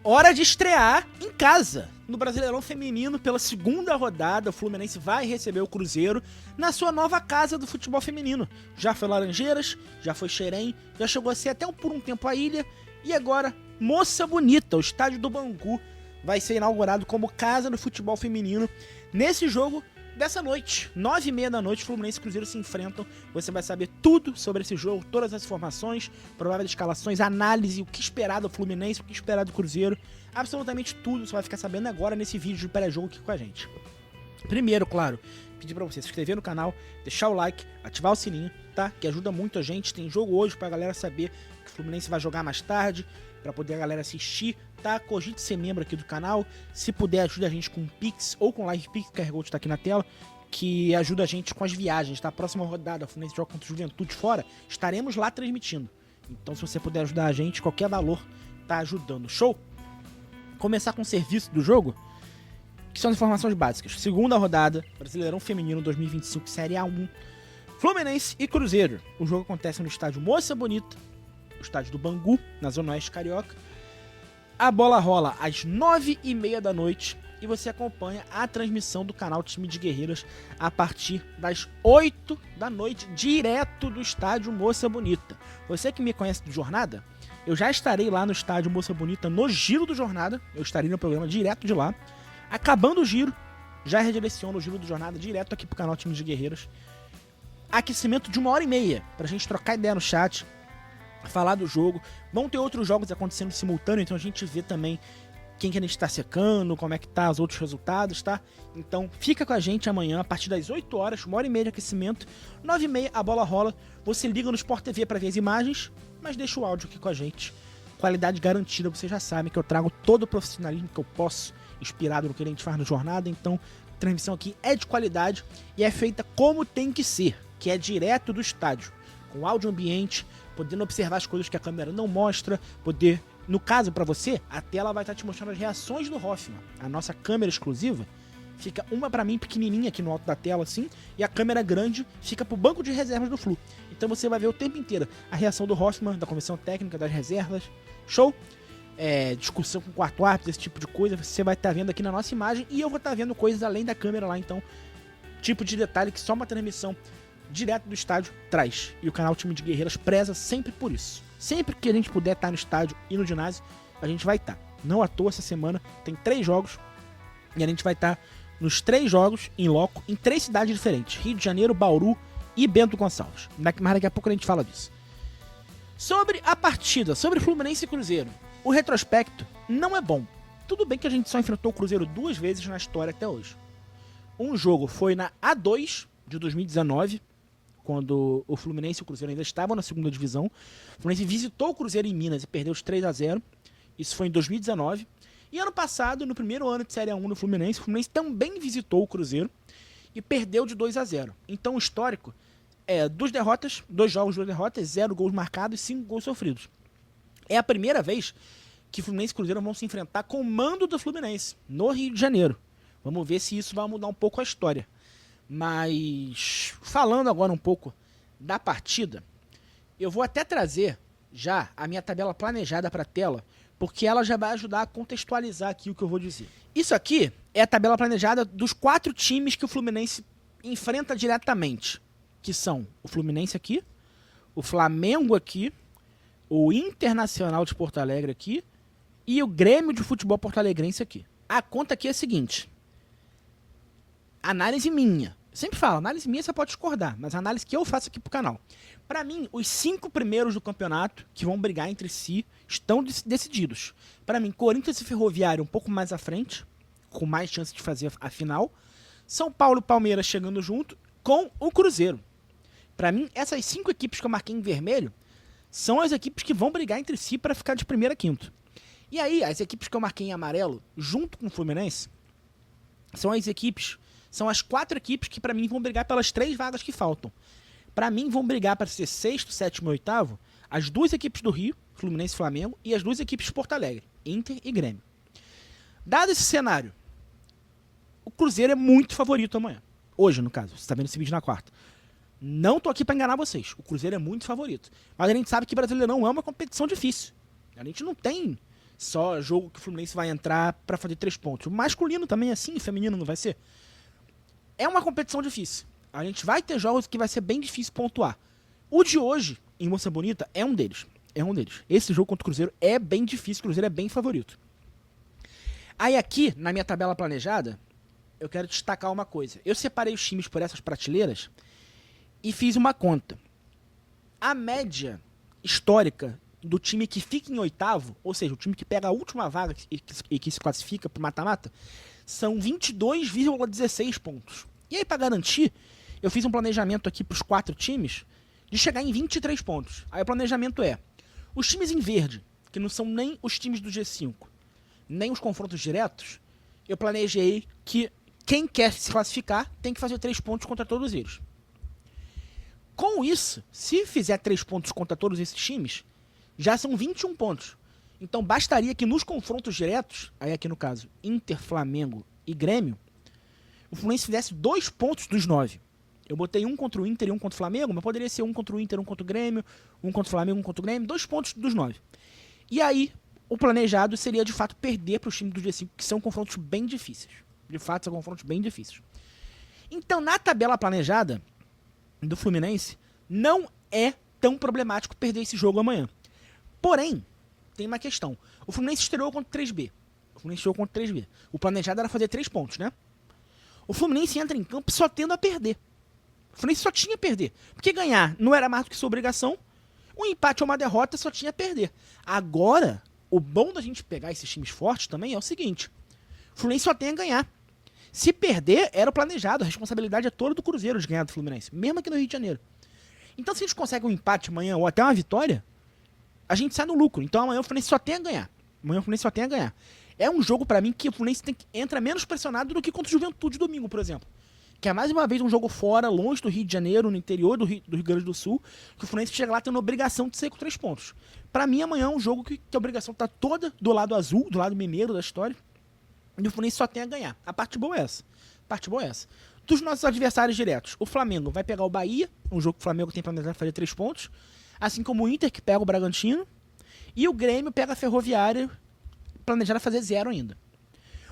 Hora de estrear em casa. No Brasileirão Feminino, pela segunda rodada, o Fluminense vai receber o Cruzeiro na sua nova casa do futebol feminino. Já foi Laranjeiras, já foi Xerém, já chegou a ser até por um tempo a Ilha. E agora, Moça Bonita, o estádio do Bangu, vai ser inaugurado como casa do futebol feminino. Nesse jogo dessa noite, 9h30 da noite, Fluminense e Cruzeiro se enfrentam. Você vai saber tudo sobre esse jogo, todas as informações, prováveis escalações, análise, o que esperar do Fluminense, o que esperar do Cruzeiro. Absolutamente tudo você vai ficar sabendo agora nesse vídeo de pré-jogo aqui com a gente. Primeiro, claro, pedir pra você se inscrever no canal, deixar o like, ativar o sininho, tá? Que ajuda muito a gente. Tem jogo hoje pra galera saber que o Fluminense vai jogar mais tarde, pra poder a galera assistir, tá? Cogite ser membro aqui do canal. Se puder, ajuda a gente com Pix ou com Live Pix, que a Carregou tá aqui na tela, que ajuda a gente com as viagens, tá? Próxima rodada, o Fluminense joga contra o Juventude fora, estaremos lá transmitindo. Então, se você puder ajudar a gente, qualquer valor tá ajudando. Show? Começar com o serviço do jogo, que são as informações básicas. Segunda rodada, Brasileirão Feminino 2025, Série A1, Fluminense e Cruzeiro. O jogo acontece no estádio Moça Bonita, o estádio do Bangu, na Zona Oeste Carioca. A bola rola às 9h30 da noite e você acompanha a transmissão do canal Time de Guerreiras a partir das 8 da noite, direto do estádio Moça Bonita. Você que me conhece do Jornada, eu já estarei lá no estádio Moça Bonita no giro do Jornada, eu estarei no programa direto de lá. Acabando o giro, já redireciono o giro do Jornada direto aqui pro canal Time de Guerreiras. Aquecimento de 1h30 pra gente trocar ideia no chat, falar do jogo. Vão ter outros jogos acontecendo simultâneo, então a gente vê também quem que a gente tá secando, como é que tá os outros resultados, tá? Então fica com a gente amanhã, a partir das 8 horas, 1h30 de aquecimento, 9h30 a bola rola, você liga no Sport TV pra ver as imagens, mas deixa o áudio aqui com a gente. Qualidade garantida, vocês já sabem que eu trago todo o profissionalismo que eu posso, inspirado no que a gente faz no Jornada, então a transmissão aqui é de qualidade e é feita como tem que ser, que é direto do estádio, com áudio ambiente, podendo observar as coisas que a câmera não mostra, poder, no caso pra você, a tela vai estar te mostrando as reações do Hoffman, a nossa câmera exclusiva, fica uma pra mim pequenininha aqui no alto da tela assim, e a câmera grande fica pro banco de reservas do Flu, então você vai ver o tempo inteiro a reação do Hoffman, da comissão técnica, das reservas, show? Discussão com o quarto árbitro, esse tipo de coisa, você vai estar vendo aqui na nossa imagem e eu vou estar vendo coisas além da câmera lá, então tipo de detalhe que só uma transmissão direto do estádio traz, e o canal Time de Guerreiras preza sempre por isso. Sempre que a gente puder estar no estádio e no ginásio, a gente vai estar. Não à toa, essa semana tem 3 jogos e a gente vai estar nos 3 jogos em loco, em 3 cidades diferentes, Rio de Janeiro, Bauru e Bento Gonçalves. Mas daqui a pouco a gente fala disso. Sobre a partida, sobre Fluminense e Cruzeiro, o retrospecto não é bom. Tudo bem que a gente só enfrentou o Cruzeiro 2 vezes na história até hoje. Um jogo foi na A2 de 2019, quando o Fluminense e o Cruzeiro ainda estavam na segunda divisão. O Fluminense visitou o Cruzeiro em Minas e perdeu os 3-0. Isso foi em 2019. E ano passado, no primeiro ano de Série A1 do Fluminense, o Fluminense também visitou o Cruzeiro e perdeu de 2-0. Então o histórico é 2 derrotas, 2 jogos, 2 derrotas, 0 gols marcados e 5 gols sofridos. É a primeira vez que Fluminense e Cruzeiro vão se enfrentar com o mando do Fluminense, no Rio de Janeiro. Vamos ver se isso vai mudar um pouco a história. Mas, falando agora um pouco da partida, eu vou até trazer já a minha tabela planejada para a tela, porque ela já vai ajudar a contextualizar aqui o que eu vou dizer. Isso aqui é a tabela planejada dos 4 times que o Fluminense enfrenta diretamente, que são o Fluminense aqui, o Flamengo aqui, o Internacional de Porto Alegre aqui e o Grêmio de Futebol Porto Alegrense aqui. A conta aqui é a seguinte, análise minha. Eu sempre falo, análise minha você pode discordar, mas a análise que eu faço aqui pro canal. Pra mim, os 5 primeiros do campeonato, que vão brigar entre si, estão decididos. Pra mim, Corinthians e Ferroviário um pouco mais à frente, com mais chance de fazer a final. São Paulo e Palmeiras chegando junto com o Cruzeiro. Pra mim, essas 5 equipes que eu marquei em vermelho são as equipes que vão brigar entre si para ficar de primeiro a quinto. E aí, as equipes que eu marquei em amarelo, junto com o Fluminense, são as 4 equipes que pra mim vão brigar pelas 3 vagas que faltam. Pra mim vão brigar para ser 6º, 7º e 8º as 2 equipes do Rio, Fluminense e Flamengo, e as 2 equipes de Porto Alegre, Inter e Grêmio. Dado esse cenário, o Cruzeiro é muito favorito amanhã. Hoje, no caso, você tá vendo esse vídeo na quarta. Não tô aqui pra enganar vocês, o Cruzeiro é muito favorito. Mas a gente sabe que Brasileirão é uma competição difícil. A gente não tem só jogo que o Fluminense vai entrar pra fazer 3 pontos. O masculino também é assim, o feminino não vai ser. É uma competição difícil. A gente vai ter jogos que vai ser bem difícil pontuar. O de hoje, em Moça Bonita, é um deles. Esse jogo contra o Cruzeiro é bem difícil, o Cruzeiro é bem favorito. Aí aqui, na minha tabela planejada, eu quero destacar uma coisa. Eu separei os times por essas prateleiras e fiz uma conta. A média histórica do time que fica em oitavo, ou seja, o time que pega a última vaga e que se classifica pro mata-mata, são 22,16 pontos. E aí, para garantir, eu fiz um planejamento aqui pros 4 times de chegar em 23 pontos. Aí o planejamento é, os times em verde, que não são nem os times do G5, nem os confrontos diretos, eu planejei que quem quer se classificar tem que fazer 3 pontos contra todos eles. Com isso, se fizer 3 pontos contra todos esses times, já são 21 pontos. Então bastaria que nos confrontos diretos, aí aqui no caso, Inter, Flamengo e Grêmio, o Fluminense fizesse 2 pontos dos 9. Eu botei um contra o Inter e um contra o Flamengo, mas poderia ser um contra o Inter, um contra o Grêmio, um contra o Flamengo, um contra o Grêmio, 2 pontos dos 9. E aí, o planejado seria de fato perder para os times do G5, que são confrontos bem difíceis. De fato, são confrontos bem difíceis. Então, na tabela planejada do Fluminense, não é tão problemático perder esse jogo amanhã. Porém, tem uma questão. O Fluminense estreou contra o 3B. O planejado era fazer 3 pontos, né? O Fluminense entra em campo só tendo a perder. O Fluminense só tinha a perder. Porque ganhar não era mais do que sua obrigação. Um empate ou uma derrota só tinha a perder. Agora, o bom da gente pegar esses times fortes também é o seguinte. O Fluminense só tem a ganhar. Se perder, era o planejado. A responsabilidade é toda do Cruzeiro de ganhar do Fluminense. Mesmo aqui no Rio de Janeiro. Então, se a gente consegue um empate amanhã ou até uma vitória, a gente sai no lucro. Então, amanhã o Fluminense só tem a ganhar. É um jogo, pra mim, que o Fluminense entra menos pressionado do que contra o Juventude domingo, por exemplo. Que é mais uma vez um jogo fora, longe do Rio de Janeiro, no interior do Rio Grande do Sul, que o Fluminense chega lá tendo a obrigação de sair com 3 pontos. Pra mim, amanhã é um jogo que a obrigação tá toda do lado azul, do lado mineiro da história, e o Fluminense só tem a ganhar. A parte boa é essa. Dos nossos adversários diretos, o Flamengo vai pegar o Bahia, um jogo que o Flamengo tem planejado fazer 3 pontos, assim como o Inter, que pega o Bragantino, e o Grêmio pega a Ferroviária, planejado fazer 0 ainda.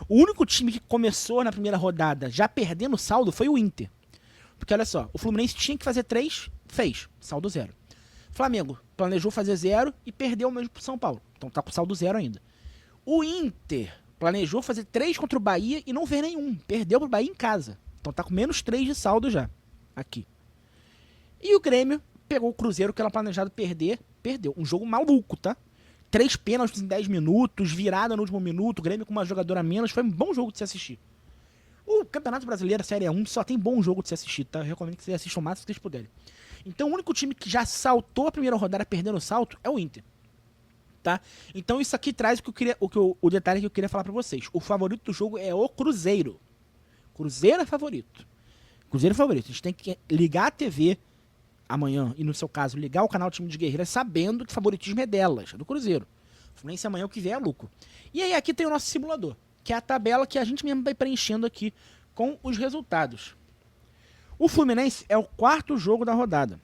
O único time que começou na primeira rodada já perdendo saldo foi o Inter. Porque olha só, o Fluminense tinha que fazer 3, fez, saldo 0. Flamengo planejou fazer 0 e perdeu mesmo pro São Paulo. Então tá com saldo 0 ainda. O Inter planejou fazer 3 contra o Bahia e não fez nenhum. Perdeu pro Bahia em casa. Então tá com menos 3 de saldo já. Aqui. E o Grêmio pegou o Cruzeiro, que era planejado perder. Perdeu. Um jogo maluco, tá? 3 pênaltis em 10 minutos, virada no último minuto, o Grêmio com uma jogadora a menos. Foi um bom jogo de se assistir. O Campeonato Brasileiro, a Série 1, só tem bom jogo de se assistir, tá? Eu recomendo que vocês assistam o máximo que vocês puderem. Então o único time que já saltou a primeira rodada perdendo o salto é o Inter. Tá? Então isso aqui traz o detalhe que eu queria falar pra vocês. O favorito do jogo é o Cruzeiro. Cruzeiro é favorito. A gente tem que ligar a TV amanhã, e no seu caso, ligar o canal Time de Guerreira sabendo que o favoritismo é delas, é do Cruzeiro. O Fluminense amanhã o que vier é lucro. E aí aqui tem o nosso simulador, que é a tabela que a gente mesmo vai preenchendo aqui com os resultados. O Fluminense é o 4º jogo da rodada.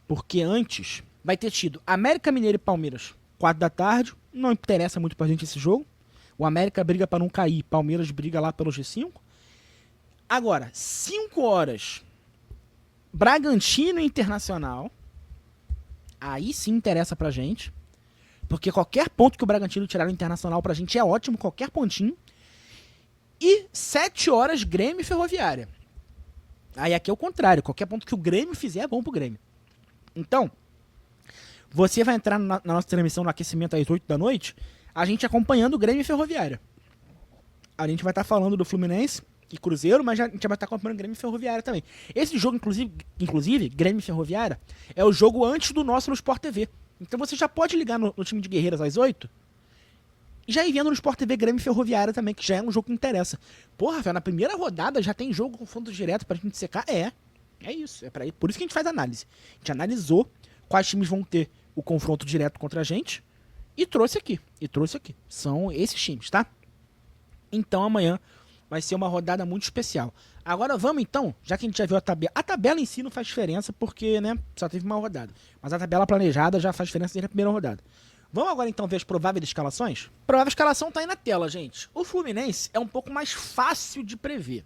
Porque antes vai ter tido América Mineiro e Palmeiras, 4 da tarde. Não interessa muito pra gente esse jogo. O América briga pra não cair, Palmeiras briga lá pelo G5. Agora, 5 horas, Bragantino Internacional. Aí sim interessa pra gente. Porque qualquer ponto que o Bragantino tirar no Internacional pra gente é ótimo, qualquer pontinho. E 7 horas, Grêmio e Ferroviária. Aí aqui é o contrário, qualquer ponto que o Grêmio fizer é bom pro Grêmio. Então, você vai entrar na nossa transmissão no aquecimento às 8 da noite, a gente acompanhando o Grêmio e Ferroviária. A gente vai estar falando do Fluminense e Cruzeiro, mas a gente vai estar acompanhando Grêmio e Ferroviária também. Esse jogo, inclusive, Grêmio e Ferroviária, é o jogo antes do nosso no Sport TV. Então você já pode ligar no time de Guerreiras às 8 e já ir vendo no Sport TV Grêmio e Ferroviária também, que já é um jogo que interessa. Porra, Rafael, na primeira rodada já tem jogo com fundo direto pra gente secar? É isso. Por isso que a gente faz análise. A gente analisou quais times vão ter o confronto direto contra a gente e trouxe aqui. São esses times, tá? Então amanhã vai ser uma rodada muito especial. Agora vamos então, já que a gente já viu a tabela. A tabela em si não faz diferença porque, né, só teve uma rodada. Mas a tabela planejada já faz diferença desde a primeira rodada. Vamos agora então ver as prováveis escalações? A provável escalação tá aí na tela, gente. O Fluminense é um pouco mais fácil de prever.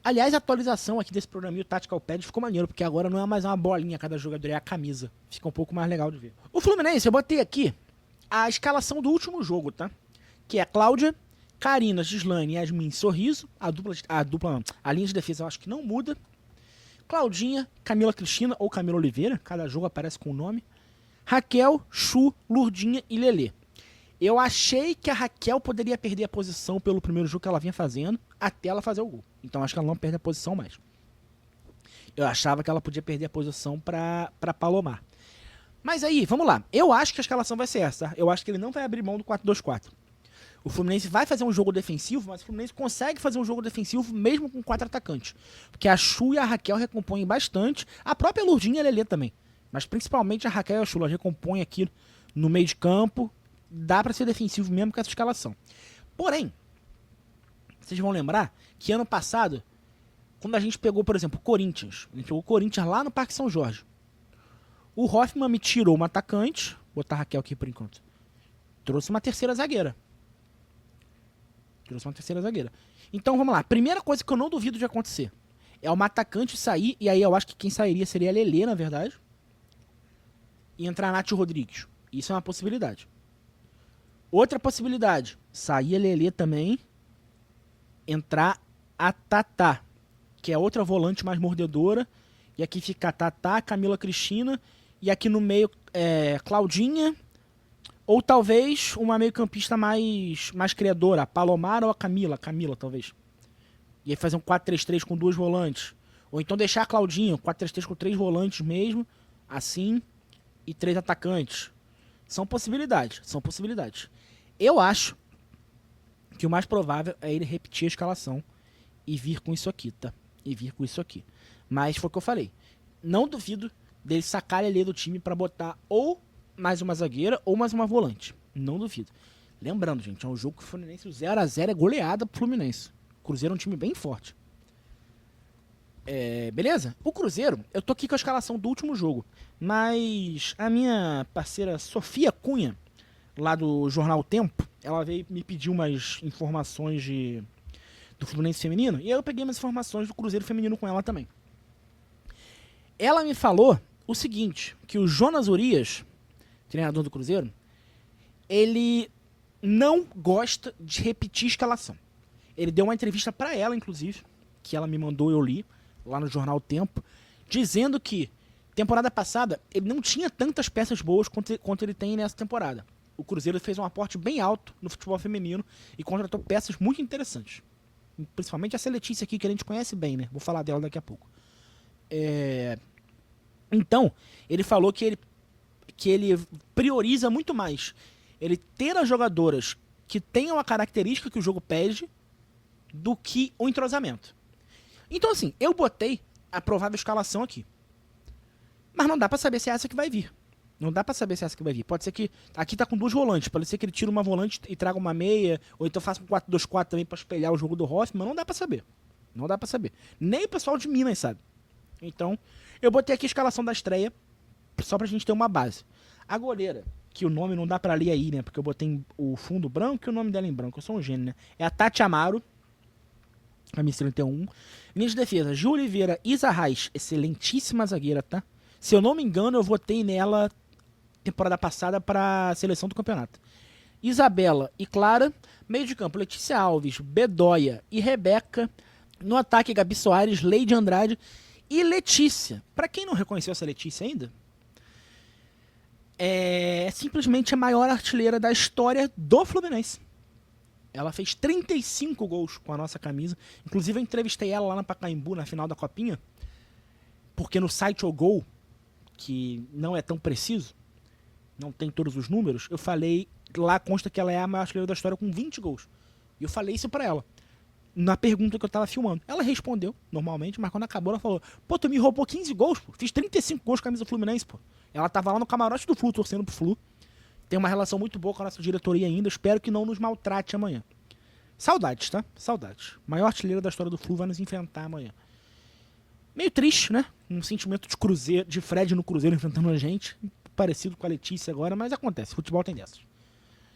Aliás, a atualização aqui desse programinha, o Tactical Pad, ficou maneiro, porque agora não é mais uma bolinha cada jogador, é a camisa. Fica um pouco mais legal de ver. O Fluminense, eu botei aqui a escalação do último jogo, tá? Que é Cláudia, Karina, Gislaine, Yasmin, Sorriso. A linha de defesa eu acho que não muda. Claudinha, Camila Cristina ou Camila Oliveira, cada jogo aparece com o nome. Raquel, Chu, Lurdinha e Lelê. Eu achei que a Raquel poderia perder a posição pelo primeiro jogo que ela vinha fazendo, até ela fazer o gol. Então acho que ela não perde a posição mais. Eu achava que ela podia perder a posição pra Palomar. Mas aí, vamos lá. Eu acho que a escalação vai ser essa, tá? Eu acho que ele não vai abrir mão do 4-2-4. O Fluminense vai fazer um jogo defensivo, mas o Fluminense consegue fazer um jogo defensivo mesmo com 4 atacantes. Porque a Chu e a Raquel recompõem bastante. A própria Lurdinha e a Lelê também. Mas principalmente a Raquel e a Chu, elas recompõem aqui no meio de campo. Dá pra ser defensivo mesmo com essa escalação. Porém, vocês vão lembrar que ano passado, quando a gente pegou, por exemplo, o Corinthians. A gente pegou o Corinthians lá no Parque São Jorge. O Hoffman me tirou uma atacante. Vou botar a Raquel aqui por enquanto. Trouxe uma terceira zagueira. Então vamos lá. Primeira coisa que eu não duvido de acontecer é uma atacante sair. E aí eu acho que quem sairia seria a Lelê, na verdade. E entrar a Nath Rodrigues. Isso é uma possibilidade. Outra possibilidade. Sair a Lelê também. Entrar a Tatá, que é outra volante mais mordedora. E aqui fica a Tatá, Camila Cristina. E aqui no meio, Claudinha. Ou talvez uma meio-campista mais criadora. A Palomar ou a Camila. Camila, talvez. E aí fazer um 4-3-3 com 2 volantes. Ou então deixar a Claudinha, 4-3-3 com 3 volantes mesmo. Assim. E 3 atacantes. São possibilidades. Eu acho que o mais provável é ele repetir a escalação e vir com isso aqui, tá? Mas foi o que eu falei. Não duvido dele sacar ele do time pra botar ou mais uma zagueira ou mais uma volante. Não duvido. Lembrando, gente, é um jogo que o Fluminense 0-0 é goleada pro Fluminense. O Cruzeiro é um time bem forte. Beleza? O Cruzeiro, eu tô aqui com a escalação do último jogo. Mas a minha parceira Sofia Cunha, lá do Jornal O Tempo, ela veio me pedir umas informações do Fluminense feminino. E aí eu peguei umas informações do Cruzeiro feminino com ela também. Ela me falou o seguinte, que o Jonas Urias, treinador do Cruzeiro, ele não gosta de repetir escalação. Ele deu uma entrevista pra ela, inclusive, que ela me mandou, eu li, lá no Jornal O Tempo, dizendo que temporada passada ele não tinha tantas peças boas quanto ele tem nessa temporada. O Cruzeiro fez um aporte bem alto no futebol feminino e contratou peças muito interessantes. Principalmente essa Letícia aqui, que a gente conhece bem, né? Vou falar dela daqui a pouco. Então, ele falou que ele prioriza muito mais ele ter as jogadoras que tenham a característica que o jogo pede do que o entrosamento. Então, assim, eu botei a provável escalação aqui. Mas não dá pra saber se é essa que vai vir. Pode ser que aqui tá com 2 volantes. Pode ser que ele tire uma volante e traga uma meia. Ou então faça um 4-2-4 também pra espelhar o jogo do Hoffman. Não dá pra saber. Nem o pessoal de Minas sabe. Então, eu botei aqui a escalação da estreia. Só pra gente ter uma base. A goleira, que o nome não dá pra ler aí, né? Porque eu botei o fundo branco e o nome dela em branco. Eu sou um gênio, né? É a Tati Amaro. Camisa 31. Linha de defesa, Ju Oliveira, Isa Reis. Excelentíssima zagueira, tá? Se eu não me engano, eu votei nela temporada passada para a seleção do campeonato. Isabela e Clara. Meio de campo, Letícia Alves, Bedoya e Rebeca. No ataque, Gabi Soares, Leide Andrade e Letícia. Para quem não reconheceu essa Letícia ainda, é simplesmente a maior artilheira da história do Fluminense. Ela fez 35 gols com a nossa camisa. Inclusive, eu entrevistei ela lá na Pacaembu, na final da Copinha. Porque no site O Gol, que não é tão preciso, não tem todos os números, eu falei, lá consta que ela é a maior artilheira da história com 20 gols. E eu falei isso pra ela, na pergunta que eu tava filmando. Ela respondeu, normalmente, mas quando acabou ela falou, pô, tu me roubou 15 gols, pô. Fiz 35 gols com a camisa do Fluminense, pô. Ela tava lá no camarote do Flu, torcendo pro Flu. Tem uma relação muito boa com a nossa diretoria ainda, espero que não nos maltrate amanhã. Saudades, tá? Saudades. Maior artilheira da história do Flu vai nos enfrentar amanhã. Meio triste, né? Um sentimento de Fred no Cruzeiro enfrentando a gente. parecido com a Letícia agora, mas acontece, futebol tem dessas.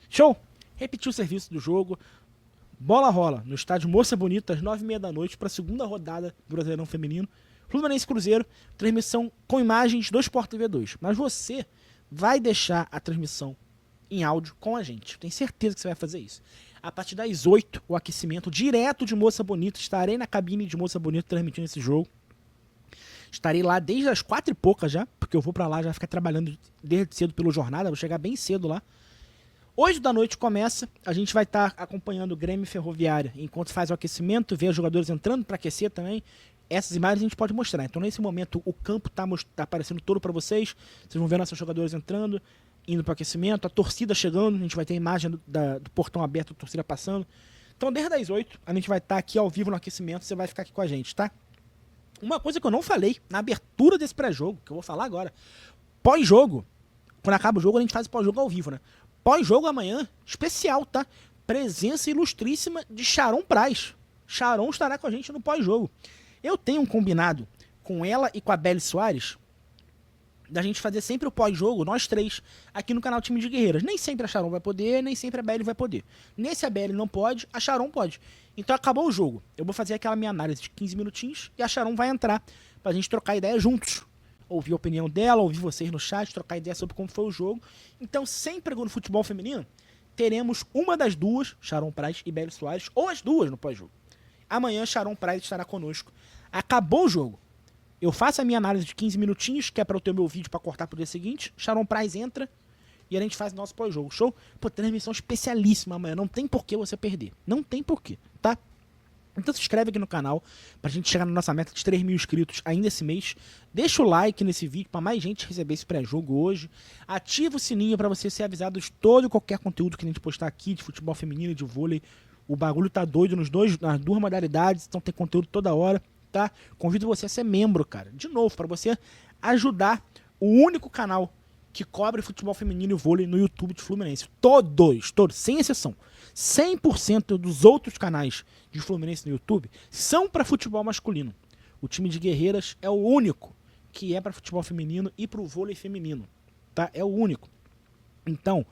Show? Repetiu o serviço do jogo. Bola rola no estádio Moça Bonita às 9h30 da noite para a segunda rodada do Brasileirão Feminino. Fluminense Cruzeiro, transmissão com imagens do Sport TV 2. Mas você vai deixar a transmissão em áudio com a gente. Tenho certeza que você vai fazer isso. A partir das 8h, o aquecimento direto de Moça Bonita. Estarei na cabine de Moça Bonita transmitindo esse jogo. Estarei lá desde as 4 e pouca já, porque eu vou pra lá já ficar trabalhando desde cedo pelo jornada, vou chegar bem cedo lá. 8 da noite começa, a gente vai estar acompanhando o Grêmio Ferroviária enquanto faz o aquecimento, vê os jogadores entrando para aquecer também. Essas imagens a gente pode mostrar. Então nesse momento o campo tá aparecendo todo para vocês. Vocês vão ver nossos jogadores entrando, indo para o aquecimento, a torcida chegando, a gente vai ter a imagem do portão aberto, a torcida passando. Então desde as 8 a gente vai estar aqui ao vivo no aquecimento, você vai ficar aqui com a gente, tá? Uma coisa que eu não falei na abertura desse pré-jogo, que eu vou falar agora. Pós-jogo, quando acaba o jogo, a gente faz o pós-jogo ao vivo, né? Pós-jogo amanhã, especial, tá? Presença ilustríssima de Sharon Praz. Sharon estará com a gente no pós-jogo. Eu tenho um combinado com ela e com a Belle Soares da gente fazer sempre o pós-jogo, nós três, aqui no canal Time de Guerreiras. Nem sempre a Sharon vai poder, nem sempre a Belle vai poder. Nesse a Belle não pode, a Sharon pode. Então acabou o jogo. Eu vou fazer aquela minha análise de 15 minutinhos e a Sharon vai entrar pra gente trocar ideia juntos. Ouvir a opinião dela, ouvir vocês no chat, trocar ideia sobre como foi o jogo. Então, sempre no futebol feminino, teremos uma das duas, Sharon Praz e Belle Soares, ou as duas no pós-jogo. Amanhã, Sharon Praz estará conosco. Acabou o jogo. Eu faço a minha análise de 15 minutinhos, que é para eu ter o meu vídeo para cortar pro dia seguinte. Sharon Praz entra e a gente faz o nosso pós-jogo. Show? Pô, transmissão especialíssima amanhã. Não tem por que você perder. Não tem porquê, tá? Então se inscreve aqui no canal pra gente chegar na nossa meta de 3.000 inscritos ainda esse mês. Deixa o like nesse vídeo pra mais gente receber esse pré-jogo hoje. Ativa o sininho pra você ser avisado de todo e qualquer conteúdo que a gente postar aqui de futebol feminino e de vôlei. O bagulho tá doido nas duas modalidades, então tem conteúdo toda hora, tá? Convido você a ser membro, cara. De novo, pra você ajudar o único canal que cobre futebol feminino e vôlei no YouTube de Fluminense. Todos, sem exceção. 100% dos outros canais de Fluminense no YouTube são para futebol masculino. O Time de Guerreiras é o único que é para futebol feminino e para o vôlei feminino, tá? É o único. Então,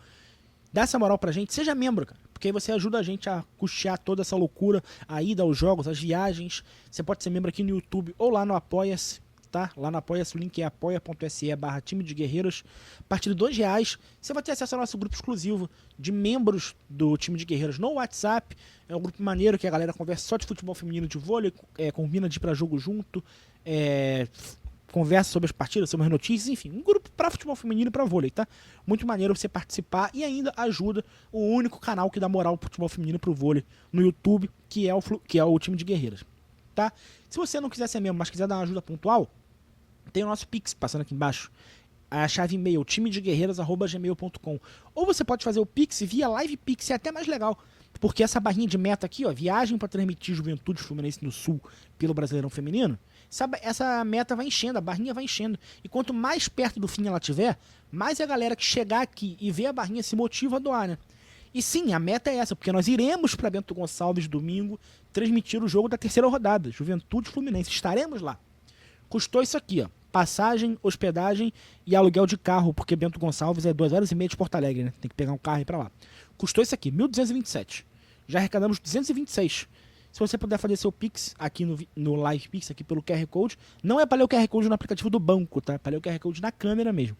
dá essa moral pra gente, seja membro, cara, porque aí você ajuda a gente a custear toda essa loucura, a ida aos jogos, as viagens. Você pode ser membro aqui no YouTube ou lá no Apoia-se. Tá? Lá no Apoia-se, o link é apoia.se/time de guerreiras. A partir de R$2, você vai ter acesso ao nosso grupo exclusivo de membros do Time de Guerreiras no WhatsApp. É um grupo maneiro que a galera conversa só de futebol feminino, de vôlei, combina de ir pra jogo junto, conversa sobre as partidas, sobre as notícias, enfim, um grupo para futebol feminino e pra vôlei, tá? Muito maneiro você participar e ainda ajuda o único canal que dá moral pro futebol feminino e pro vôlei no YouTube, que é o Time de Guerreiras, tá? Se você não quiser ser membro, mas quiser dar uma ajuda pontual, tem o nosso Pix passando aqui embaixo. A chave e-mail, timedeguerreiras@gmail.com. Ou você pode fazer o Pix via Live Pix, é até mais legal. Porque essa barrinha de meta aqui, ó, viagem para transmitir Juventude Fluminense no Sul pelo Brasileirão Feminino, essa meta vai enchendo, a barrinha vai enchendo. E quanto mais perto do fim ela tiver, mais a galera que chegar aqui e ver a barrinha se motiva a doar, né? E sim, a meta é essa, porque nós iremos para Bento Gonçalves domingo transmitir o jogo da terceira rodada, Juventude Fluminense. Estaremos lá. Custou isso aqui, ó. Passagem, hospedagem e aluguel de carro, porque Bento Gonçalves é 2h30 de Porto Alegre, né? Tem que pegar um carro e ir pra lá. Custou isso aqui, 1.227. Já arrecadamos 226. Se você puder fazer seu Pix aqui no Live Pix, aqui pelo QR Code, não é para ler o QR Code no aplicativo do banco, tá? É para ler o QR Code na câmera mesmo.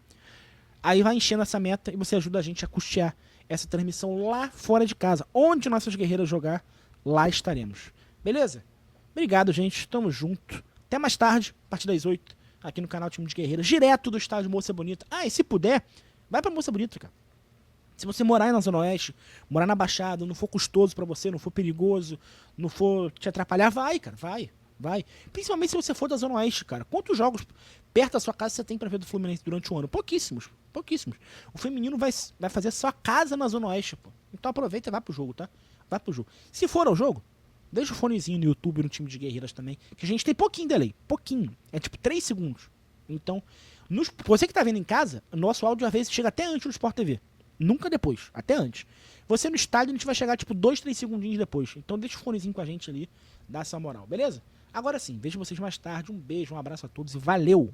Aí vai enchendo essa meta e você ajuda a gente a custear essa transmissão lá fora de casa. Onde nossas guerreiras jogar, lá estaremos. Beleza? Obrigado, gente. Tamo junto. Até mais tarde, a partir das 8, aqui no canal Time de Guerreiras, direto do estádio Moça Bonita. Ah, e se puder, vai pra Moça Bonita, cara. Se você morar aí na Zona Oeste, morar na Baixada, não for custoso pra você, não for perigoso, não for te atrapalhar, vai, cara, vai. Principalmente se você for da Zona Oeste, cara. Quantos jogos perto da sua casa você tem pra ver do Fluminense durante o ano? Pouquíssimos. O feminino vai fazer sua casa na Zona Oeste, pô. Então aproveita e vai pro jogo, tá? Vai pro jogo. Se for ao jogo, deixa o fonezinho no YouTube, no Time de Guerreiras também, que a gente tem pouquinho delay, pouquinho, é tipo 3 segundos. Então, você que tá vendo em casa, nosso áudio às vezes chega até antes do Sport TV, nunca depois, até antes. Você no estádio, a gente vai chegar tipo 2, 3 segundinhos depois, então deixa o fonezinho com a gente ali, dá essa moral, beleza? Agora sim, vejo vocês mais tarde, um beijo, um abraço a todos e valeu!